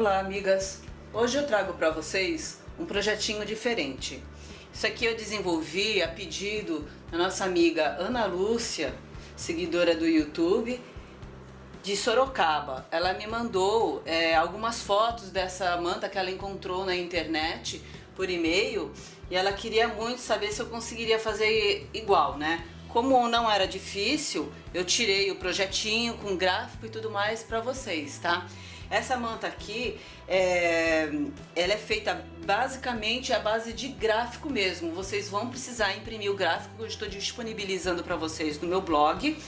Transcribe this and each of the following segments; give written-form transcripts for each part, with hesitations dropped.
Olá, amigas! Hoje eu trago para vocês um projetinho diferente. Isso aqui eu desenvolvi a pedido da nossa amiga Ana Lúcia, seguidora do YouTube, de Sorocaba. Ela me mandou algumas fotos dessa manta que ela encontrou na internet por e-mail e ela queria muito saber se eu conseguiria fazer igual, né? Como não era difícil, eu tirei o projetinho com gráfico e tudo mais para vocês, tá? Essa manta aqui, ela é feita basicamente à base de gráfico mesmo. Vocês vão precisar imprimir o gráfico que eu estou disponibilizando para vocês no meu blog.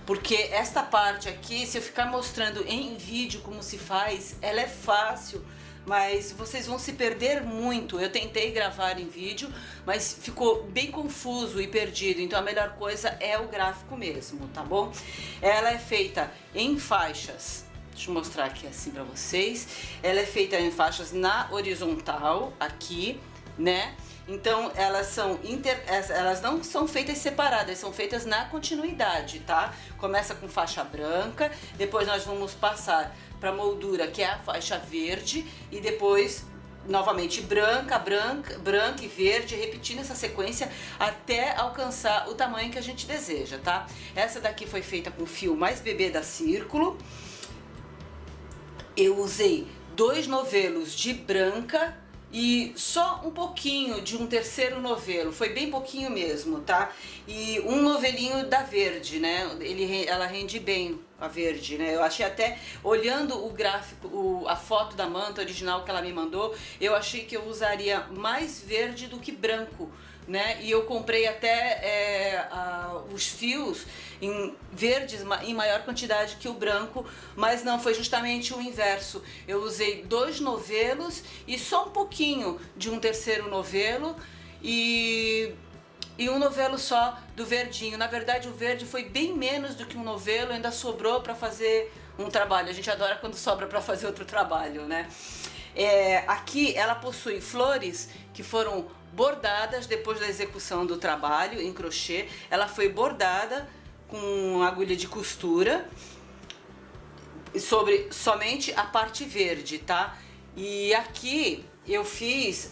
Porque esta parte aqui, se eu ficar mostrando em vídeo como se faz, ela é fácil, mas vocês vão se perder muito. Eu tentei gravar em vídeo, mas ficou bem confuso e perdido, então a melhor coisa é o gráfico mesmo, tá bom? Ela é feita em faixas. Deixa eu mostrar aqui assim pra vocês. Ela é feita em faixas na horizontal, aqui, né? Então elas não são feitas separadas, são feitas na continuidade, tá? Começa com faixa branca, depois nós vamos passar para moldura, que é a faixa verde, e depois novamente branca e verde, repetindo essa sequência até alcançar o tamanho que a gente deseja, tá? Essa daqui foi feita com fio mais bebê da Círculo. Eu usei 2 novelos de branca e só um pouquinho de um terceiro novelo, foi bem pouquinho mesmo, tá? E um novelinho da verde, né? Ela rende bem a verde, né? Eu achei até, olhando o gráfico, a foto da manta original que ela me mandou, eu achei que eu usaria mais verde do que branco, né? E eu comprei até os fios em verdes em maior quantidade que o branco, mas não, foi justamente o inverso. Eu usei 2 novelos e só um pouquinho de um terceiro novelo e um novelo só do verdinho. Na verdade, o verde foi bem menos do que um novelo, ainda sobrou para fazer um trabalho. A gente adora quando sobra para fazer outro trabalho, né? Aqui ela possui flores que foram bordadas depois da execução do trabalho em crochê. Ela foi bordada com agulha de costura sobre somente a parte verde, tá? E aqui eu fiz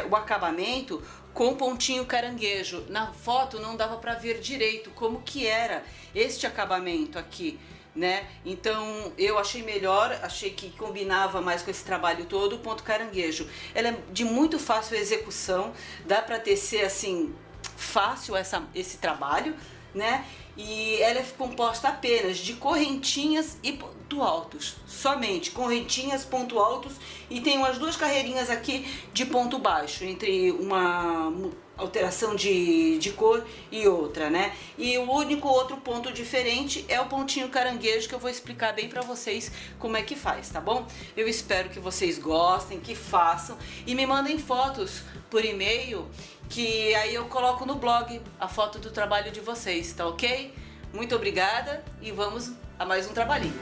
o acabamento com pontinho caranguejo. Na foto não dava para ver direito como que era este acabamento aqui, né? Então eu achei melhor, achei que combinava mais com esse trabalho todo o ponto caranguejo. Ela é de muito fácil execução, dá para tecer assim fácil esse trabalho, né? E ela é composta apenas de correntinhas e ponto altos, somente correntinhas, ponto altos, e tem umas 2 carreirinhas aqui de ponto baixo, entre uma alteração de cor e outra, né? E o único outro ponto diferente é o pontinho caranguejo, que eu vou explicar bem pra vocês como é que faz, tá bom? Eu espero que vocês gostem, que façam e me mandem fotos por e-mail, que aí eu coloco no blog a foto do trabalho de vocês, tá ok? Muito obrigada e vamos a mais um trabalhinho.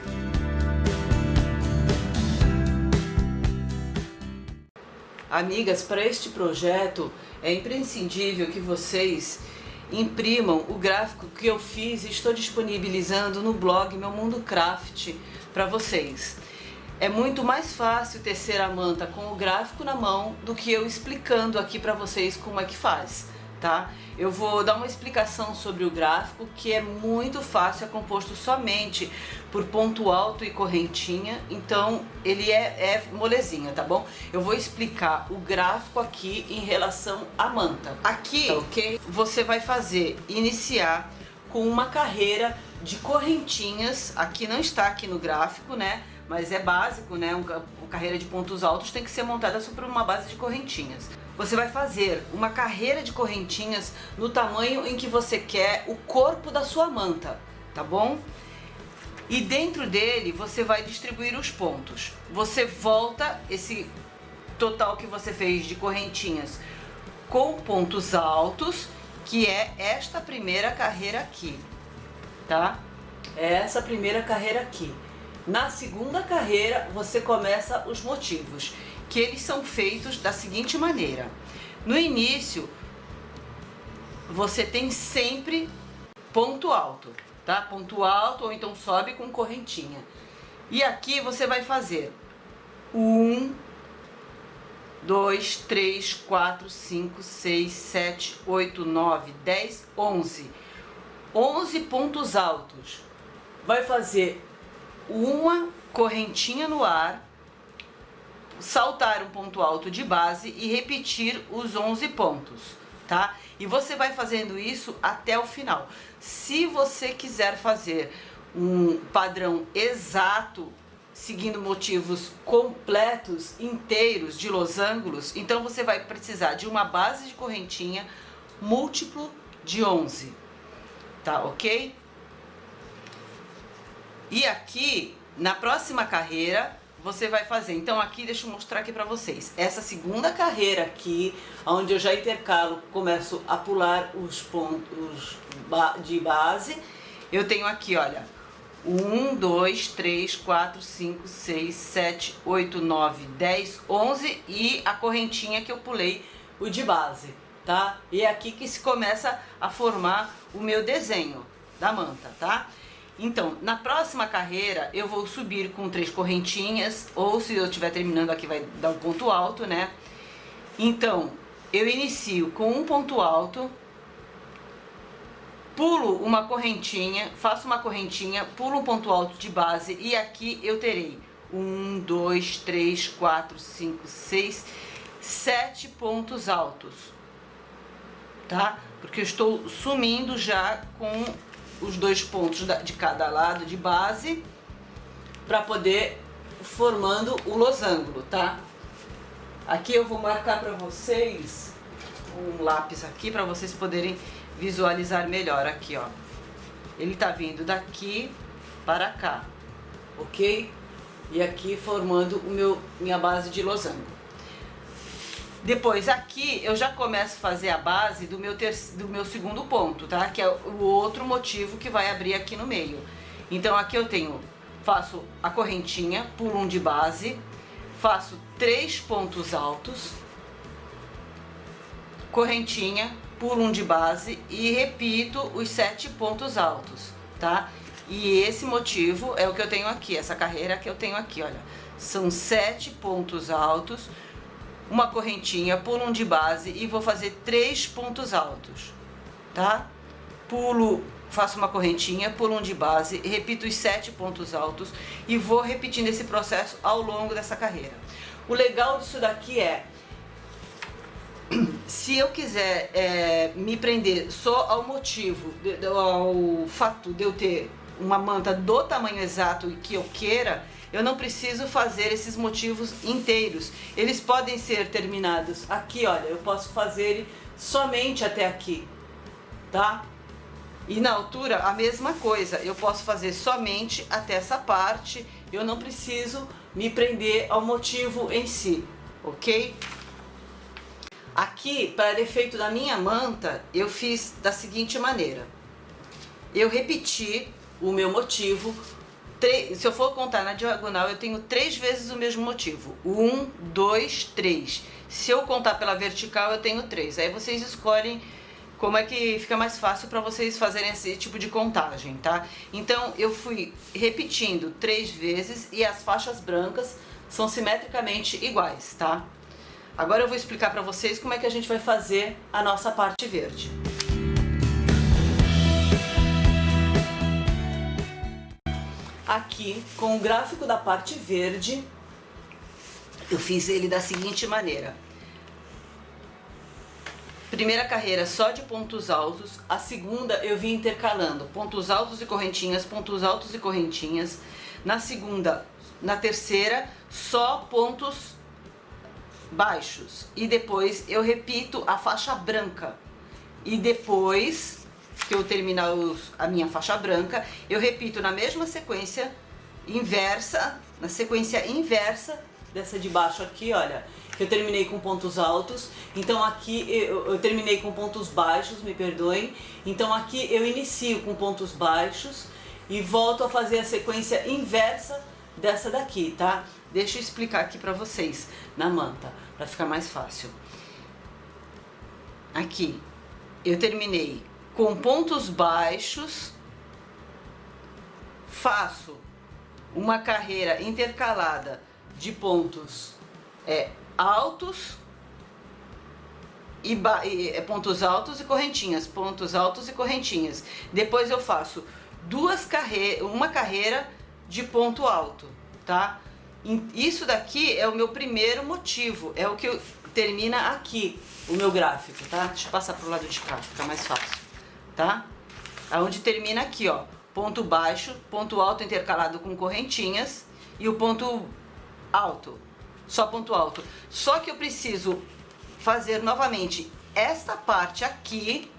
Amigas, para este projeto é imprescindível que vocês imprimam o gráfico que eu fiz e estou disponibilizando no blog Meu Mundo Craft para vocês. É muito mais fácil tecer a manta com o gráfico na mão do que eu explicando aqui para vocês como é que faz, tá? Eu vou dar uma explicação sobre o gráfico, que é muito fácil, é composto somente por ponto alto e correntinha, então ele é molezinha, tá bom? Eu vou explicar o gráfico aqui em relação à manta. Aqui, tá, ok? Você vai iniciar com uma carreira de correntinhas, aqui não está aqui no gráfico, né? Mas é básico, né? Uma carreira de pontos altos tem que ser montada sobre uma base de correntinhas. Você vai fazer uma carreira de correntinhas no tamanho em que você quer o corpo da sua manta, tá bom? E dentro dele você vai distribuir os pontos. Você volta esse total que você fez de correntinhas com pontos altos, que é esta primeira carreira aqui, tá? É essa primeira carreira aqui. Na segunda carreira você começa os motivos, que eles são feitos da seguinte maneira. No início você tem sempre ponto alto, tá? Ponto alto ou então sobe com correntinha. E aqui você vai fazer 1, 2, 3, 4, 5, 6, 7, 8, 9, 10, 11. 11 pontos altos. Vai fazer uma correntinha no ar, saltar um ponto alto de base e repetir os 11 pontos, tá? E você vai fazendo isso até o final. Se você quiser fazer um padrão exato, seguindo motivos completos, inteiros, de losangos, então você vai precisar de uma base de correntinha múltiplo de 11, tá ok? E aqui, na próxima carreira, você vai fazer, então aqui deixa eu mostrar aqui pra vocês, essa segunda carreira aqui, onde eu já intercalo, começo a pular os pontos de base, eu tenho aqui, olha, 1, 2, 3, 4, 5, 6, 7, 8, 9, 10, 11 e a correntinha que eu pulei, o de base, tá? E é aqui que se começa a formar o meu desenho da manta, tá? Então, na próxima carreira eu vou subir com 3 correntinhas, ou se eu estiver terminando aqui vai dar um ponto alto, né? Então, eu inicio com um ponto alto, pulo uma correntinha, faço uma correntinha, pulo um ponto alto de base e aqui eu terei 1, 2, 3, 4, 5, 6, 7 pontos altos, tá? Porque eu estou sumindo já com os 2 pontos de cada lado de base para poder formando o losango, tá? Aqui eu vou marcar para vocês um lápis aqui para vocês poderem visualizar melhor aqui, ó. Ele tá vindo daqui para cá, ok? E aqui formando minha base de losango. Depois aqui eu já começo a fazer a base do meu segundo ponto, tá? Que é o outro motivo que vai abrir aqui no meio. Então aqui eu faço a correntinha, pulo um de base, faço 3 pontos altos, correntinha, pulo um de base e repito os 7 pontos altos, tá? E esse motivo é o que eu tenho aqui, essa carreira que eu tenho aqui, olha. São 7 pontos altos, uma correntinha, pulo um de base e vou fazer 3 pontos altos, tá? Faço uma correntinha, pulo um de base, repito os 7 pontos altos e vou repetindo esse processo ao longo dessa carreira. O legal disso daqui é, se eu quiser me prender só ao motivo, ao fato de eu ter uma manta do tamanho exato que eu queira, eu não preciso fazer esses motivos inteiros. Eles podem ser terminados aqui, olha, eu posso fazer ele somente até aqui, tá? E na altura a mesma coisa, eu posso fazer somente até essa parte, eu não preciso me prender ao motivo em si, ok? Aqui, para efeito da minha manta, eu fiz da seguinte maneira. Eu repeti o meu motivo, se eu for contar na diagonal, eu tenho 3 vezes o mesmo motivo. 1, 2, 3. Se eu contar pela vertical, eu tenho 3. Aí vocês escolhem como é que fica mais fácil para vocês fazerem esse tipo de contagem, tá? Então, eu fui repetindo 3 vezes e as faixas brancas são simetricamente iguais, tá? Agora eu vou explicar para vocês como é que a gente vai fazer a nossa parte verde. Aqui, com o gráfico da parte verde, eu fiz ele da seguinte maneira. Primeira carreira só de pontos altos, a segunda eu vim intercalando pontos altos e correntinhas, pontos altos e correntinhas. Na terceira, só pontos baixos. E depois eu repito a faixa branca. E depois que eu terminar a minha faixa branca, eu repito na mesma sequência inversa, dessa de baixo aqui, olha, que eu terminei com pontos altos. Então aqui eu terminei com pontos baixos, me perdoem. Então aqui eu inicio com pontos baixos e volto a fazer a sequência inversa dessa daqui, tá? Deixa eu explicar aqui pra vocês na manta, pra ficar mais fácil. Aqui eu terminei com pontos baixos, faço uma carreira intercalada de pontos altos e pontos altos e correntinhas, pontos altos e correntinhas. Depois eu faço uma carreira de ponto alto, tá? Isso daqui é o meu primeiro motivo, é o que termina aqui, o meu gráfico, tá? Deixa eu passar pro lado de cá, fica mais fácil, tá? Aonde termina aqui, ó, ponto baixo, ponto alto intercalado com correntinhas e o ponto alto, só ponto alto. Só que eu preciso fazer novamente esta parte aqui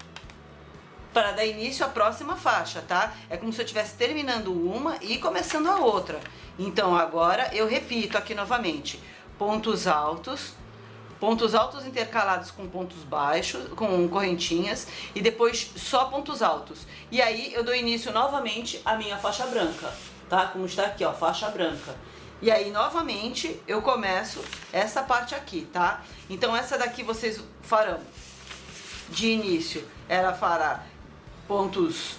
para dar início à próxima faixa, tá? É como se eu estivesse terminando uma e começando a outra. Então agora eu repito aqui novamente, pontos altos intercalados com pontos baixos, com correntinhas, e depois só pontos altos. E aí eu dou início novamente à minha faixa branca, tá? Como está aqui, ó, faixa branca. E aí novamente eu começo essa parte aqui, tá? Então essa daqui vocês farão de início, ela fará pontos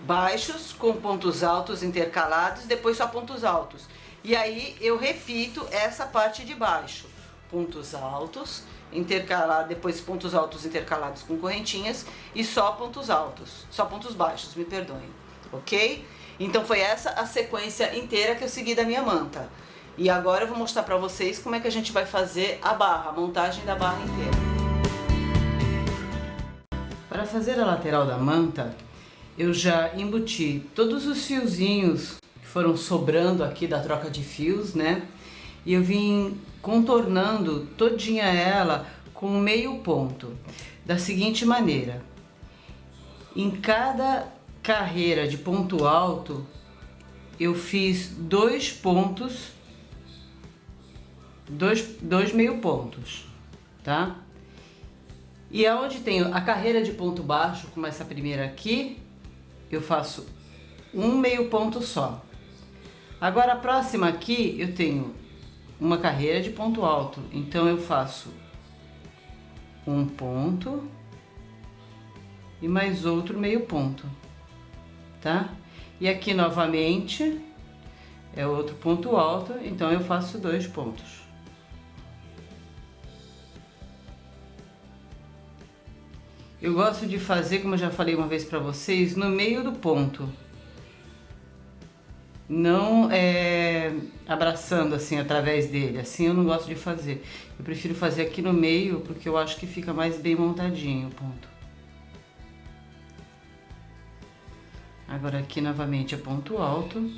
baixos com pontos altos intercalados, depois só pontos altos. E aí eu repito essa parte de baixo, pontos altos intercalados, depois pontos altos intercalados com correntinhas e só pontos altos, só pontos baixos, me perdoem, ok? Então foi essa a sequência inteira que eu segui da minha manta. E agora eu vou mostrar pra vocês como é que a gente vai fazer a barra, a montagem da barra inteira. Para fazer a lateral da manta, eu já embuti todos os fiozinhos que foram sobrando aqui da troca de fios, né? E eu vim contornando todinha ela com meio ponto, da seguinte maneira. Em cada carreira de ponto alto, eu fiz 2 pontos, dois meio pontos, tá? E aonde tenho a carreira de ponto baixo, como essa primeira aqui, eu faço um meio ponto só. Agora a próxima aqui eu tenho uma carreira de ponto alto, então eu faço um ponto e mais outro meio ponto, tá? E aqui novamente é outro ponto alto, então eu faço 2 pontos. Eu gosto de fazer, como eu já falei uma vez pra vocês, no meio do ponto. Não abraçando assim através dele, assim eu não gosto de fazer. Eu prefiro fazer aqui no meio, porque eu acho que fica mais bem montadinho o ponto. Agora aqui novamente é ponto alto.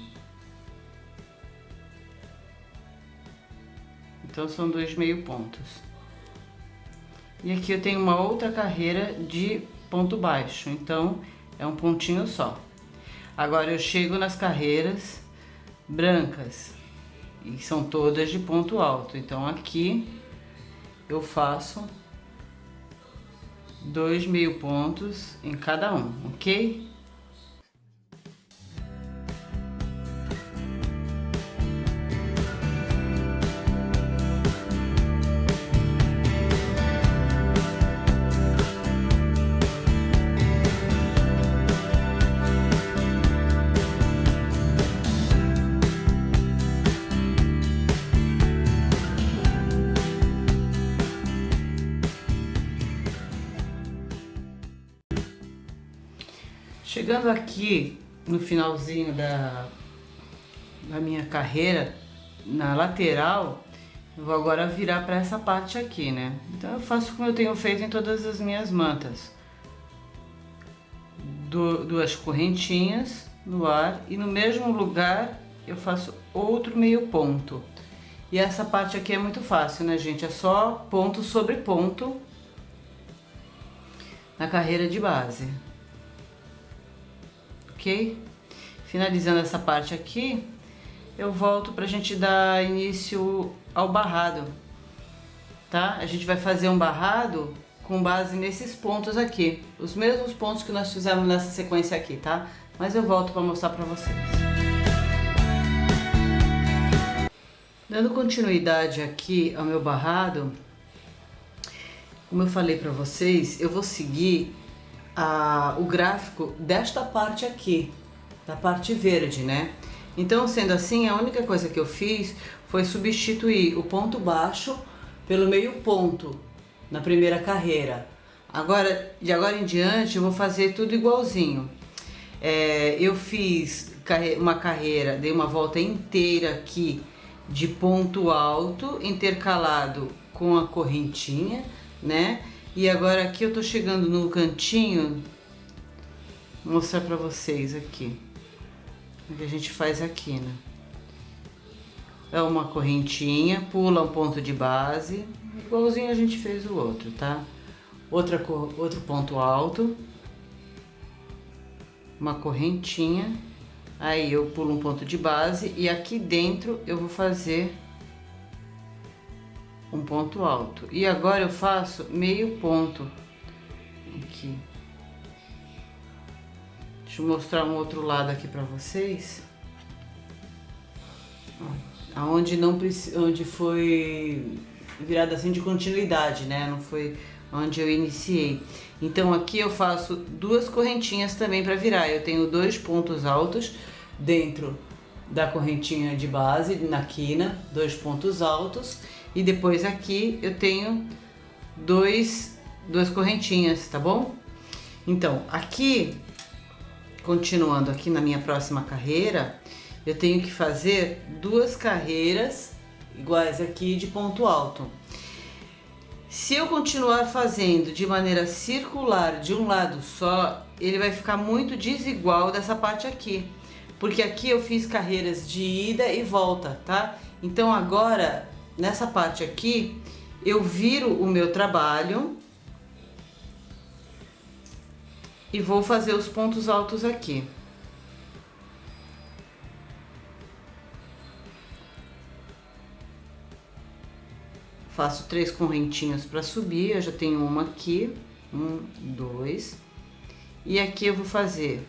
Então são 2 meio pontos. E aqui eu tenho uma outra carreira de ponto baixo, então é um pontinho só. Agora eu chego nas carreiras brancas, e são todas de ponto alto, então aqui eu faço 2 meio pontos em cada um, ok? Chegando aqui no finalzinho da minha carreira, na lateral, eu vou agora virar para essa parte aqui, né? Então eu faço como eu tenho feito em todas as minhas mantas. Duas correntinhas no ar e no mesmo lugar eu faço outro meio ponto. E essa parte aqui é muito fácil, né, gente? É só ponto sobre ponto na carreira de base. Ok? Finalizando essa parte aqui, eu volto pra gente dar início ao barrado, tá? A gente vai fazer um barrado com base nesses pontos aqui, os mesmos pontos que nós fizemos nessa sequência aqui, tá? Mas eu volto para mostrar pra vocês. Dando continuidade aqui ao meu barrado, como eu falei pra vocês, eu vou seguir o gráfico desta parte aqui, da parte verde, né? Então, sendo assim, a única coisa que eu fiz foi substituir o ponto baixo pelo meio ponto na primeira carreira. Agora, de agora em diante, eu vou fazer tudo igualzinho. Eu fiz uma carreira, dei uma volta inteira aqui de ponto alto, intercalado com a correntinha, né? E agora aqui eu tô chegando no cantinho, vou mostrar pra vocês aqui o que a gente faz aqui, né? É uma correntinha, pula um ponto de base, igualzinho a gente fez o outro, tá? Outro ponto alto, uma correntinha, aí eu pulo um ponto de base e aqui dentro eu vou fazer um ponto alto. E agora eu faço meio ponto aqui. Deixa eu mostrar um outro lado aqui pra vocês. Aonde não onde foi virada assim de continuidade, né? Não foi onde eu iniciei. Então aqui eu faço duas correntinhas também para virar. Eu tenho 2 pontos altos dentro da correntinha de base, na quina, 2 pontos altos, e depois aqui eu tenho duas correntinhas, tá bom? Então aqui, continuando aqui na minha próxima carreira, eu tenho que fazer 2 carreiras iguais aqui de ponto alto. Se eu continuar fazendo de maneira circular de um lado só, ele vai ficar muito desigual dessa parte aqui, porque aqui eu fiz carreiras de ida e volta, tá? Então agora, nessa parte aqui, eu viro o meu trabalho e vou fazer os pontos altos aqui. Faço 3 correntinhas para subir, eu já tenho uma aqui, 1, 2, e aqui eu vou fazer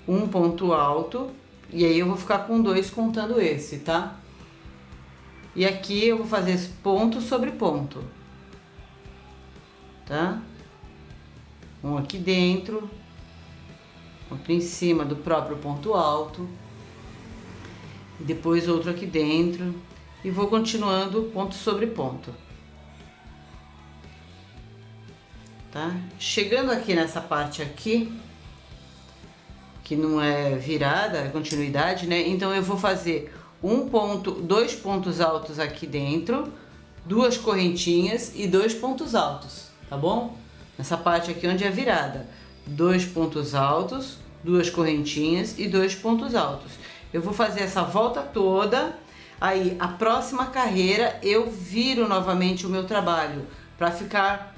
um ponto alto, e aí eu vou ficar com 2 contando esse, tá? E aqui eu vou fazer ponto sobre ponto, tá? Um aqui dentro, outro em cima do próprio ponto alto, e depois outro aqui dentro. E vou continuando ponto sobre ponto, tá? Chegando aqui nessa parte aqui, que não é virada, é continuidade, né? Então eu vou fazer 2 pontos altos aqui dentro, 2 correntinhas e 2 pontos altos, tá bom? Nessa parte aqui onde é virada, 2 pontos altos, 2 correntinhas e 2 pontos altos. Eu vou fazer essa volta toda. Aí, a próxima carreira, eu viro novamente o meu trabalho para ficar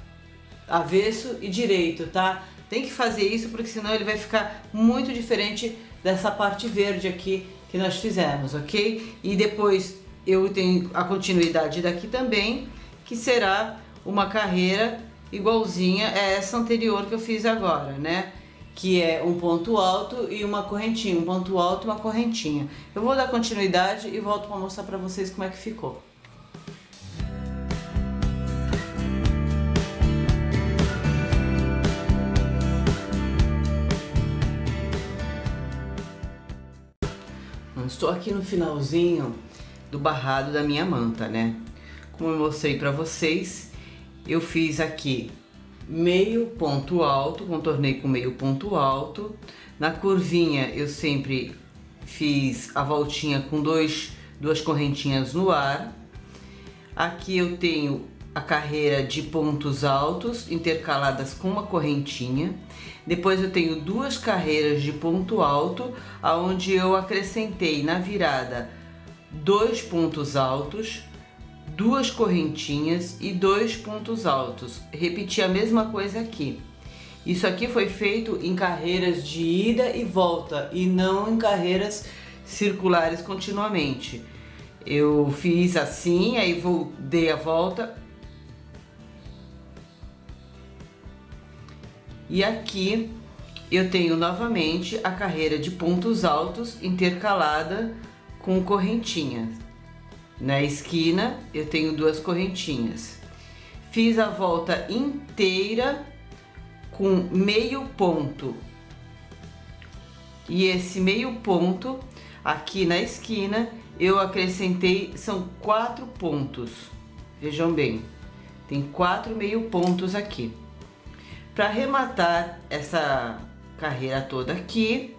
avesso e direito, tá? Tem que fazer isso porque senão ele vai ficar muito diferente dessa parte verde aqui que nós fizemos, ok? E depois eu tenho a continuidade daqui também, que será uma carreira igualzinha a essa anterior que eu fiz agora, né? Que é um ponto alto e uma correntinha, um ponto alto e uma correntinha. Eu vou dar continuidade e volto para mostrar para vocês como é que ficou. Estou aqui no finalzinho do barrado da minha manta, né? Como eu mostrei para vocês, eu fiz aqui meio ponto alto, contornei com meio ponto alto. Na curvinha eu sempre fiz a voltinha com duas correntinhas no ar. Aqui eu tenho a carreira de pontos altos intercaladas com uma correntinha. Depois eu tenho 2 carreiras de ponto alto, aonde eu acrescentei na virada 2 pontos altos, 2 correntinhas e 2 pontos altos. Repeti a mesma coisa aqui. Isso aqui foi feito em carreiras de ida e volta e não em carreiras circulares continuamente. Eu fiz assim, aí dei a volta. E aqui eu tenho novamente a carreira de pontos altos intercalada com correntinha. Na esquina eu tenho 2 correntinhas. Fiz a volta inteira com meio ponto. E esse meio ponto aqui na esquina eu acrescentei, são 4 pontos. Vejam bem, tem 4 meio pontos aqui. Para arrematar essa carreira toda aqui,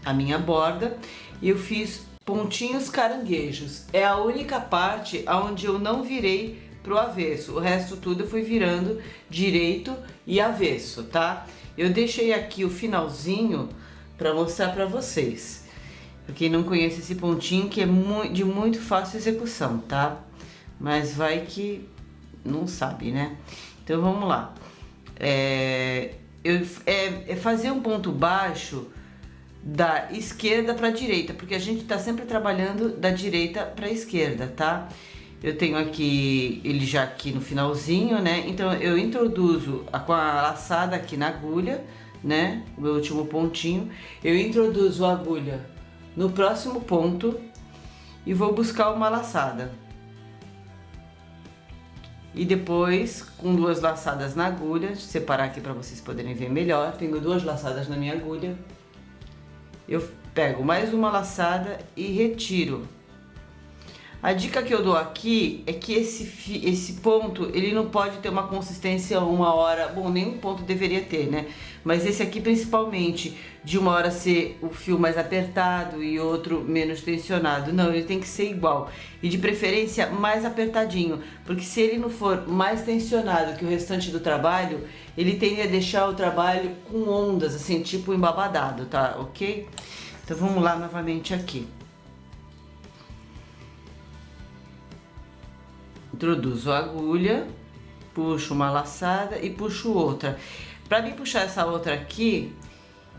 a minha borda, eu fiz pontinhos caranguejos. É a única parte onde eu não virei pro avesso. O resto tudo eu fui virando direito e avesso, tá? Eu deixei aqui o finalzinho para mostrar para vocês. Pra quem não conhece esse pontinho, que é de muito fácil execução, tá? Mas vai que não sabe, né? Então vamos lá. É fazer um ponto baixo da esquerda para a direita, porque a gente tá sempre trabalhando da direita para a esquerda, tá? Eu tenho aqui ele já aqui no finalzinho, né? Então eu introduzo com a laçada aqui na agulha, né? O meu último pontinho, eu introduzo a agulha no próximo ponto e vou buscar uma laçada. E depois, com 2 laçadas na agulha, deixa eu separar aqui para vocês poderem ver melhor. Tenho 2 laçadas na minha agulha. Eu pego mais uma laçada e retiro. A dica que eu dou aqui é que esse ponto, ele não pode ter uma consistência 1 hora, bom, nenhum ponto deveria ter, né? Mas esse aqui principalmente, de 1 hora ser o fio mais apertado e outro menos tensionado. Não, ele tem que ser igual. E de preferência mais apertadinho, porque se ele não for mais tensionado que o restante do trabalho, ele tende a deixar o trabalho com ondas, assim, tipo embabadado, tá? Ok? Então vamos lá novamente aqui. Introduzo a agulha, puxo uma laçada e puxo outra. Para mim puxar essa outra aqui,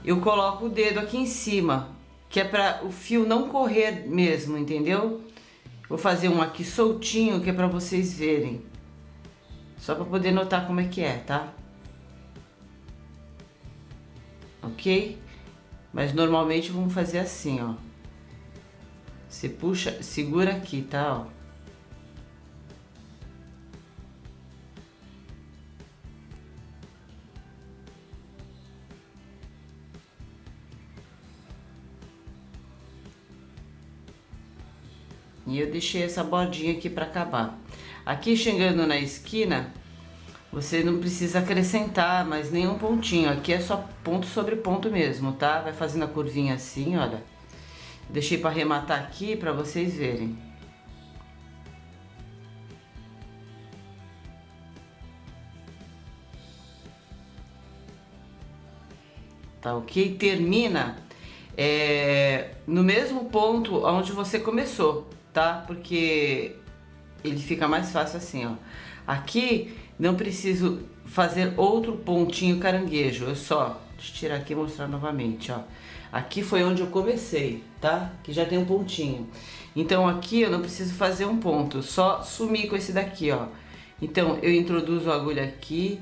eu coloco o dedo aqui em cima, que é para o fio não correr mesmo, entendeu? Vou fazer um aqui soltinho, que é para vocês verem. Só para poder notar como é que é, tá? Ok? Mas normalmente vamos fazer assim, ó. Você puxa, segura aqui, tá? Ó. E eu deixei essa bordinha aqui para acabar. Aqui chegando na esquina, você não precisa acrescentar mais nenhum pontinho. Aqui é só ponto sobre ponto mesmo, tá? Vai fazendo a curvinha assim, olha. Deixei para arrematar aqui para vocês verem. Tá ok? Termina no mesmo ponto onde você começou, tá? Porque ele fica mais fácil assim, ó. Aqui não preciso fazer outro pontinho caranguejo, eu só, deixa eu tirar aqui e mostrar novamente, ó. Aqui foi onde eu comecei, tá? Que já tem um pontinho. Então aqui eu não preciso fazer um ponto, só sumir com esse daqui, ó. Então eu introduzo a agulha aqui,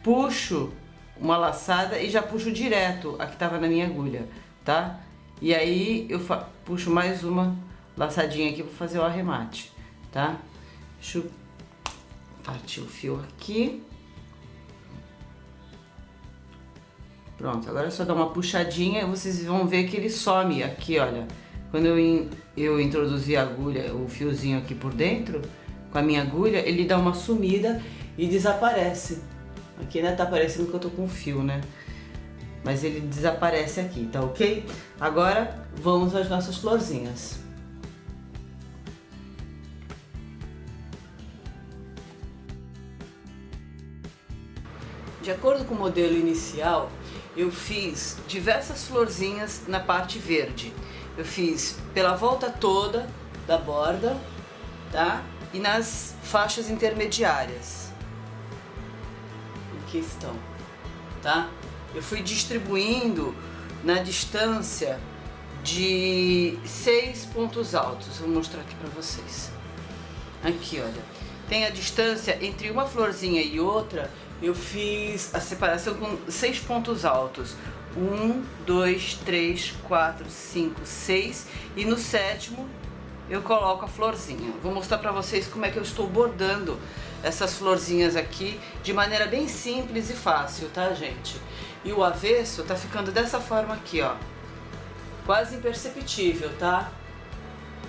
puxo uma laçada e já puxo direto a que tava na minha agulha, tá? E aí eu puxo mais uma laçadinha aqui para fazer o arremate, tá? Deixa eu partir o fio aqui. Pronto, agora é só dar uma puxadinha e vocês vão ver que ele some aqui, olha. Quando eu introduzi a agulha, o fiozinho aqui por dentro, com a minha agulha, ele dá uma sumida e desaparece. Aqui ainda tá parecendo que eu tô com fio, né? Mas ele desaparece aqui, tá ok? Agora vamos às nossas florzinhas. De acordo com o modelo inicial, eu fiz diversas florzinhas na parte verde. Eu fiz pela volta toda da borda, tá? E nas faixas intermediárias. Aqui estão, tá? Eu fui distribuindo na distância de 6 pontos altos. Vou mostrar aqui pra vocês. Aqui, olha. Tem a distância entre uma florzinha e outra. Eu fiz a separação com 6 pontos altos. 1, 2, 3, 4, 5, 6. E no 7º eu coloco a florzinha. Vou mostrar pra vocês como é que eu estou bordando essas florzinhas aqui de maneira bem simples e fácil, tá, gente? E o avesso tá ficando dessa forma aqui, ó. quase imperceptível, tá?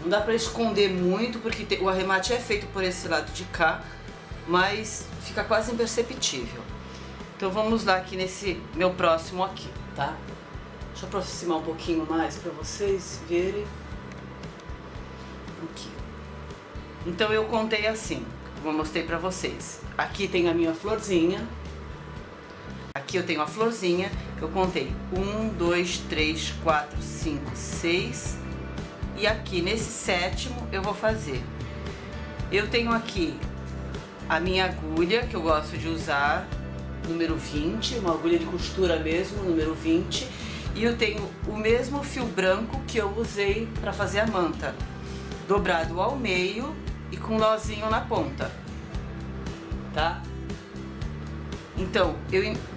Não dá pra esconder muito porque o arremate é feito por esse lado de cá, mas fica quase imperceptível. Então vamos lá aqui nesse meu próximo aqui, tá? Deixa eu aproximar um pouquinho mais pra vocês verem. Aqui. Então eu contei assim, como eu mostrei pra vocês. Aqui tem a minha florzinha. Aqui eu tenho a florzinha. Eu contei 1, 2, 3, 4, 5, 6. E aqui nesse sétimo eu vou fazer. Eu tenho aqui a minha agulha que eu gosto de usar, número 20, uma agulha de costura mesmo, número 20. E eu tenho o mesmo fio branco que eu usei para fazer a manta, dobrado ao meio e com nozinho na ponta, tá? Então,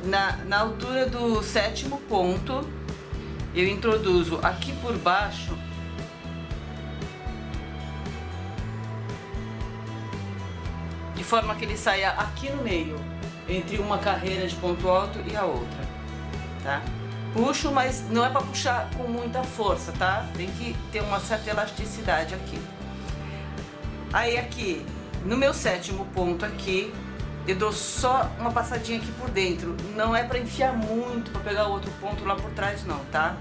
na altura do sétimo ponto, eu introduzo aqui por baixo de forma que ele saia aqui no meio, entre uma carreira de ponto alto e a outra, tá? Puxo, mas não é para puxar com muita força, tá? Tem que ter uma certa elasticidade aqui. Aí aqui, no meu sétimo ponto aqui, eu dou só uma passadinha aqui por dentro. Não é para enfiar muito, para pegar o outro ponto lá por trás não, tá?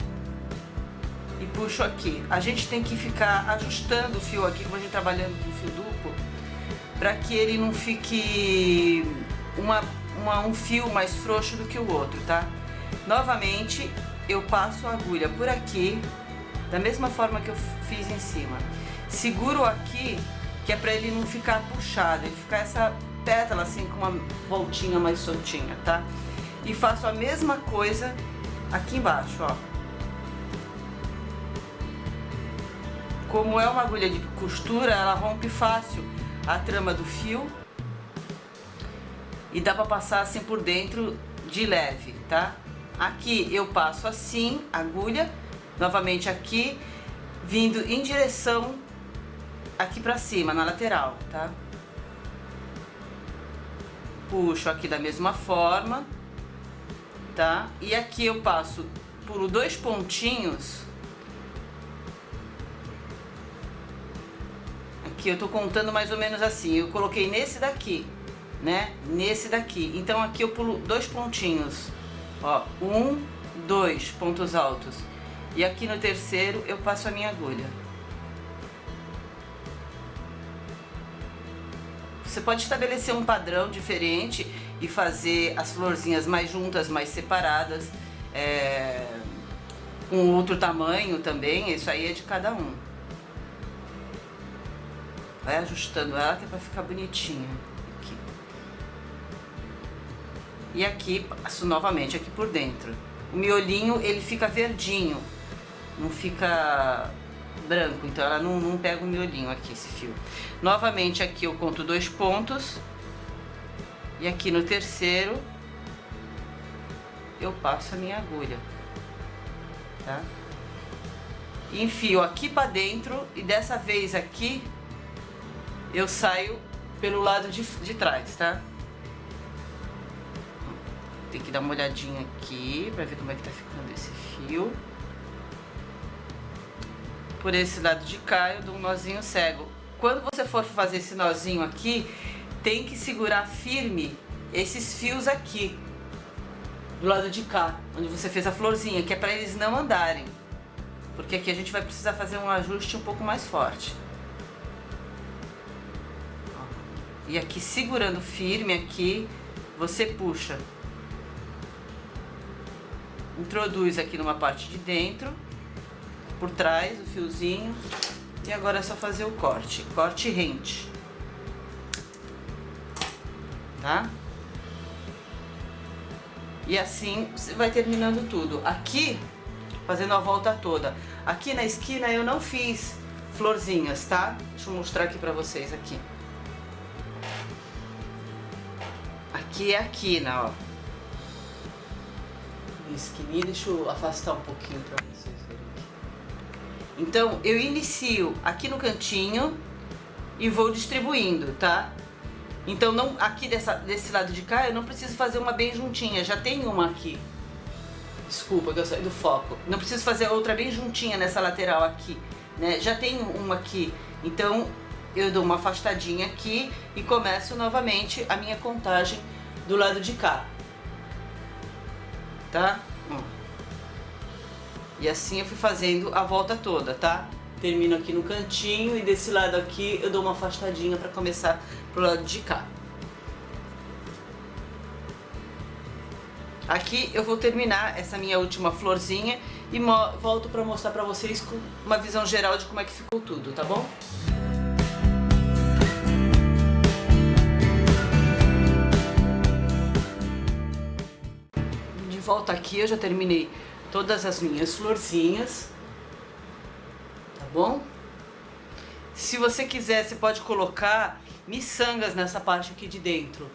E puxo aqui. A gente tem que ficar ajustando o fio aqui, como a gente trabalhando com fio duplo, para que ele não fique um fio mais frouxo do que o outro, tá? Novamente, eu passo a agulha por aqui, da mesma forma que eu fiz em cima. Seguro aqui, que é para ele não ficar puxado, ele ficar essa pétala assim com uma voltinha mais soltinha, tá? E faço a mesma coisa aqui embaixo, ó. Como é uma agulha de costura, ela rompe fácil a trama do fio e dá para passar assim por dentro de leve, tá? Aqui eu passo assim, agulha, novamente aqui, vindo em direção aqui pra cima, na lateral, tá? Puxo aqui da mesma forma, tá? E aqui eu passo, pulo 2 pontinhos. Aqui eu tô contando mais ou menos assim, eu coloquei nesse daqui, né? Nesse daqui, então aqui eu pulo 2 pontinhos. Ó, 1, 2 pontos altos. E aqui no terceiro eu passo a minha agulha. Você pode estabelecer um padrão diferente e fazer as florzinhas mais juntas, mais separadas, com outro tamanho também, isso aí é de cada um. Vai ajustando ela que é pra ficar bonitinha. E aqui, passo novamente aqui por dentro. O miolinho, ele fica verdinho, não fica branco, então ela não pega o miolinho aqui, esse fio. Novamente aqui eu conto 2 pontos. E aqui no terceiro, eu passo a minha agulha, tá? Enfio aqui pra dentro e dessa vez aqui, eu saio pelo lado de trás, tá? Tem que dar uma olhadinha aqui pra ver como é que tá ficando esse fio. Por esse lado de cá eu dou um nozinho cego. Quando você for fazer esse nozinho aqui, tem que segurar firme esses fios aqui, do lado de cá, onde você fez a florzinha, que é pra eles não andarem. Porque aqui a gente vai precisar fazer um ajuste um pouco mais forte. E aqui segurando firme aqui, você puxa. Introduz aqui numa parte de dentro, por trás o fiozinho, e agora é só fazer o corte, corte rente, tá? E assim você vai terminando tudo. Aqui, fazendo a volta toda. Aqui na esquina eu não fiz florzinhas, tá? Deixa eu mostrar aqui pra vocês aqui. Aqui é a quina, ó. Esquininha, deixa eu afastar um pouquinho pra vocês verem aqui. Então, eu inicio aqui no cantinho e vou distribuindo, tá? Então, aqui desse lado de cá, eu não preciso fazer uma bem juntinha, já tem uma aqui. Desculpa que eu saí do foco. Não preciso fazer outra bem juntinha nessa lateral aqui, né? Já tem uma aqui, então eu dou uma afastadinha aqui e começo novamente a minha contagem do lado de cá, tá? E assim eu fui fazendo a volta toda, tá? Termino aqui no cantinho e desse lado aqui eu dou uma afastadinha para começar pro lado de cá. Aqui eu vou terminar essa minha última florzinha e volto para mostrar para vocês com uma visão geral de como é que ficou tudo, tá bom? De volta aqui eu já terminei todas as minhas florzinhas, tá bom? Se você quiser, você pode colocar miçangas nessa parte aqui de dentro.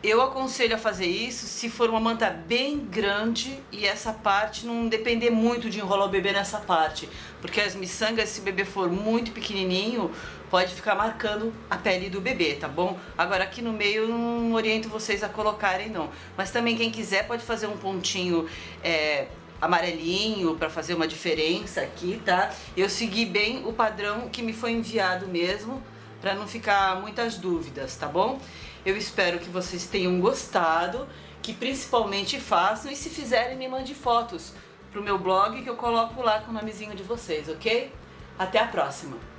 Eu aconselho a fazer isso se for uma manta bem grande e essa parte não depender muito de enrolar o bebê nessa parte, porque as miçangas, se o bebê for muito pequenininho, pode ficar marcando a pele do bebê, tá bom? Agora aqui no meio eu não oriento vocês a colocarem não, mas também quem quiser pode fazer um pontinho amarelinho para fazer uma diferença aqui, tá? Eu segui bem o padrão que me foi enviado mesmo, para não ficar muitas dúvidas, tá bom? Eu espero que vocês tenham gostado, que principalmente façam e se fizerem me mande fotos pro meu blog que eu coloco lá com o nomezinho de vocês, ok? Até a próxima!